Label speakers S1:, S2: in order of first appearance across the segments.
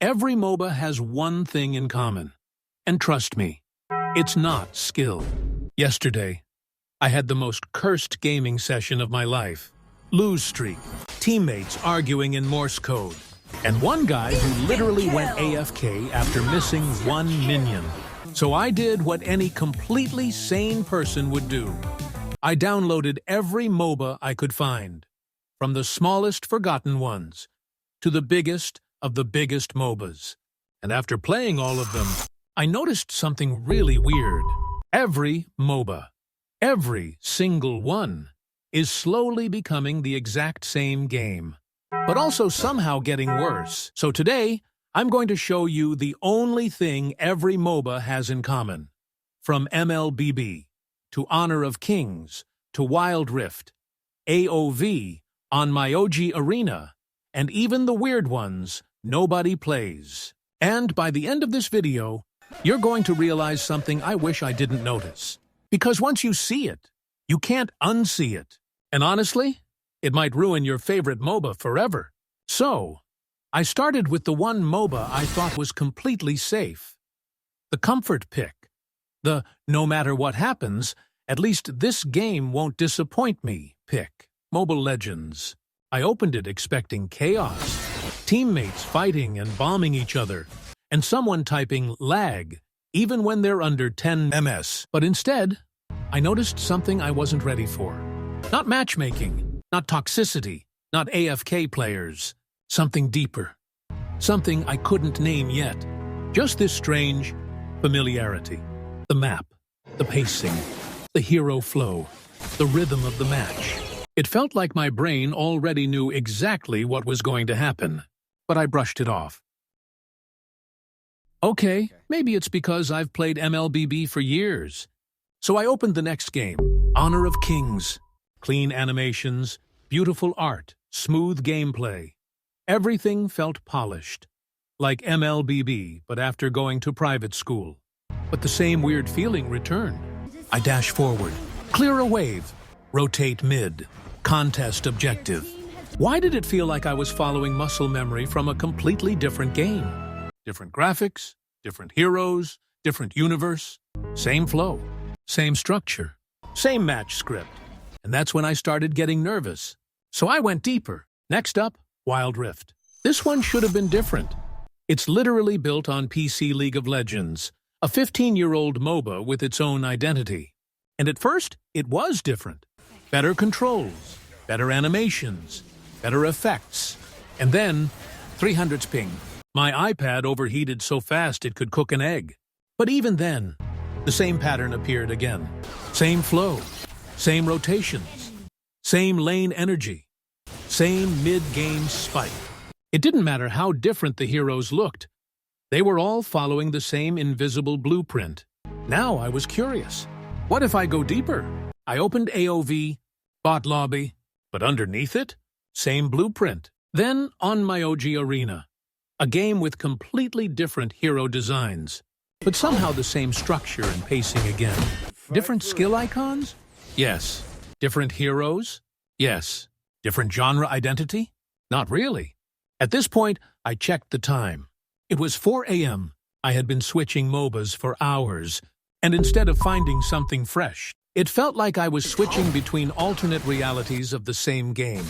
S1: Every MOBA has one thing in common. And trust me, it's not skill. Yesterday, I had the most cursed gaming session of my life. Lose streak, teammates arguing in Morse code, and one guy who literally went AFK after missing one minion. So I did what any completely sane person would do. I downloaded every MOBA I could find, from the smallest forgotten ones to the biggest of the biggest MOBAs. And after playing all of them, I noticed something really weird. Every MOBA, every single one, is slowly becoming the exact same game, but also somehow getting worse. So today, I'm going to show you the only thing every MOBA has in common. From MLBB, to Honor of Kings, to Wild Rift, AOV, on MobaHuh Arena, and even the weird ones nobody plays. And by the end of this video, you're going to realize something I wish I didn't notice. Because once you see it, you can't unsee it. And honestly, it might ruin your favorite MOBA forever. So, I started with the one MOBA I thought was completely safe. The comfort pick. The no matter what happens, at least this game won't disappoint me pick. Mobile Legends. I opened it expecting chaos. Teammates fighting and bombing each other, and someone typing lag, even when they're under 10 ms. But instead, I noticed something I wasn't ready for. Not matchmaking, not toxicity, not AFK players. Something deeper. Something I couldn't name yet. Just this strange familiarity. The map, the pacing, the hero flow, the rhythm of the match. It felt like my brain already knew exactly what was going to happen, but I brushed it off. Okay, maybe it's because I've played MLBB for years. So I opened the next game, Honor of Kings. Clean animations, beautiful art, smooth gameplay. Everything felt polished, like MLBB, but after going to private school. But the same weird feeling returned. I dash forward, clear a wave, rotate mid, contest objective. Why did it feel like I was following muscle memory from a completely different game? Different graphics, different heroes, different universe, same flow, same structure, same match script. And that's when I started getting nervous. So I went deeper. Next up, Wild Rift. This one should have been different. It's literally built on PC League of Legends, a 15-year-old MOBA with its own identity. And at first, it was different. Better controls, better animations, better effects. And then, 300s ping. My iPad overheated so fast it could cook an egg. But even then, the same pattern appeared again. Same flow, same rotations, same lane energy, same mid-game spike. It didn't matter how different the heroes looked. They were all following the same invisible blueprint. Now I was curious. What if I go deeper? I opened AOV, bot lobby, but underneath it, same blueprint. Then on MobaHuh Arena, a game with completely different hero designs, but somehow the same structure and pacing again. Different skill icons? Yes. Different heroes? Yes. Different genre identity? Not really. At this point, I checked the time. It was 4 a.m. I had been switching MOBAs for hours, and instead of finding something fresh, it felt like I was switching between alternate realities of the same game.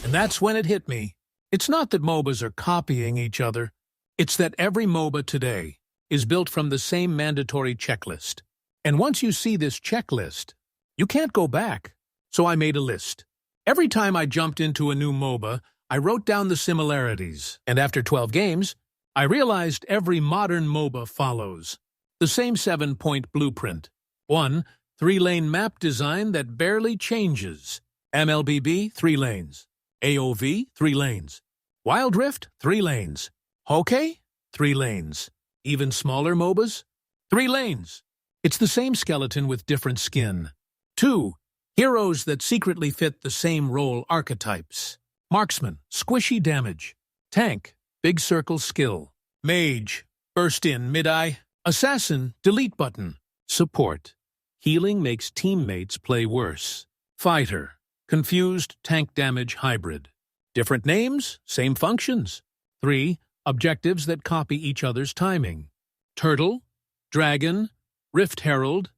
S1: And that's when it hit me. It's not that MOBAs are copying each other. It's that every MOBA today is built from the same mandatory checklist. And once you see this checklist, you can't go back. So I made a list. Every time I jumped into a new MOBA, I wrote down the similarities. And after 12 games, I realized every modern MOBA follows the same 7-point blueprint. 1. 3-lane map design that barely changes. MLBB, 3 lanes. AOV, 3 lanes. Wild Rift, 3 lanes. MobaHuh, 3 lanes. Even smaller MOBAs, 3 lanes. It's the same skeleton with different skin. 2. Heroes that secretly fit the same role archetypes. Marksman, squishy damage. Tank, big circle skill. Mage, burst in mid-eye. Assassin, delete button. Support, healing makes teammates play worse. Fighter, confused tank damage hybrid. Different names, same functions. 3. Objectives that copy each other's timing. Turtle, Dragon, Rift Herald,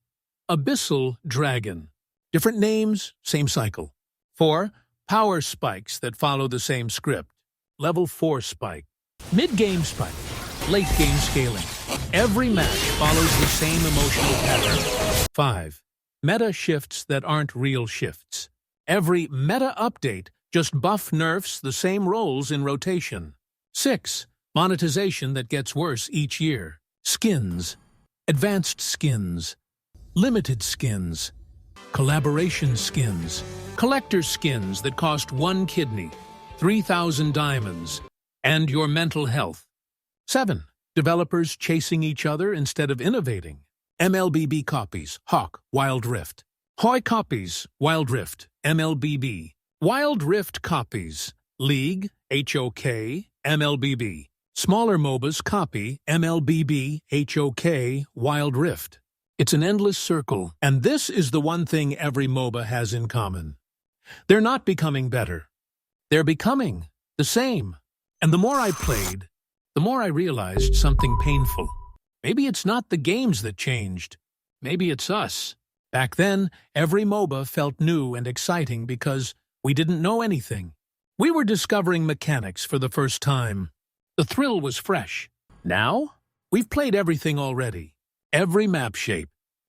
S1: Abyssal Dragon. Different names, same cycle. 4. Power spikes that follow the same script. Level 4 spike. Mid-game spike. Late-game scaling. Every match follows the same emotional pattern. 5. Meta shifts that aren't real shifts. Every meta update just nerfs the same roles in rotation. 6. Monetization that gets worse each year. Skins. Advanced skins. Limited skins. Collaboration skins. Collector skins that cost 1 kidney, 3,000 diamonds, and your mental health. 7. Developers chasing each other instead of innovating. MLBB copies, Hawk, Wild Rift. Hoi copies, Wild Rift, MLBB. Wild Rift copies, League, HOK, MLBB. Smaller MOBAs copy, MLBB, HOK, Wild Rift. It's an endless circle, and this is the one thing every MOBA has in common. They're not becoming better. They're becoming the same. And the more I played, the more I realized something painful. Maybe it's not the games that changed. Maybe it's us. Back then, every MOBA felt new and exciting because we didn't know anything. We were discovering mechanics for the first time. The thrill was fresh. Now, we've played everything already. Every map shape,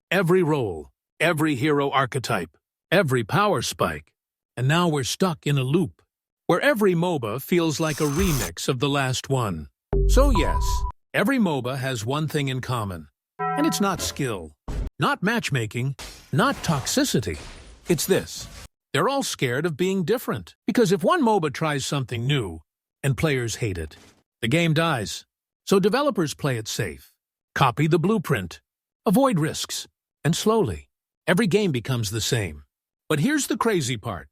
S1: every role, every hero archetype, every power spike. And now we're stuck in a loop, where every MOBA feels like a remix of the last one. So yes, every MOBA has one thing in common. And it's not skill, not matchmaking, not toxicity. It's this. They're all scared of being different. Because if one MOBA tries something new, and players hate it, the game dies. So developers play it safe. Copy the blueprint. Avoid risks. And slowly, every game becomes the same. But here's the crazy part.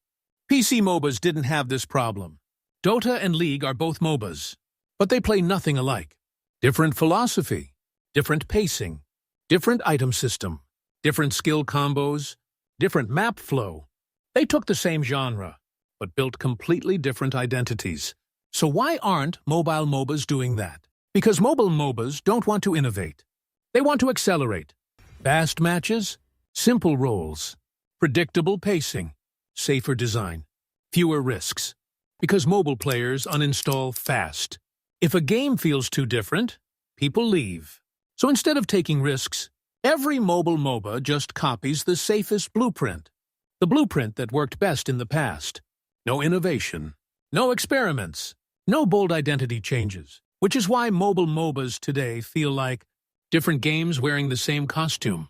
S1: PC MOBAs didn't have this problem. Dota and League are both MOBAs, but they play nothing alike. Different philosophy, different pacing, different item system, different skill combos, different map flow. They took the same genre, but built completely different identities. So why aren't mobile MOBAs doing that? Because mobile MOBAs don't want to innovate. They want to accelerate. Fast matches, simple roles, predictable pacing, safer design, fewer risks. Because mobile players uninstall fast. If a game feels too different, people leave. So instead of taking risks, every mobile MOBA just copies the safest blueprint. The blueprint that worked best in the past. No innovation, no experiments, no bold identity changes. Which is why mobile MOBAs today feel like different games wearing the same costume.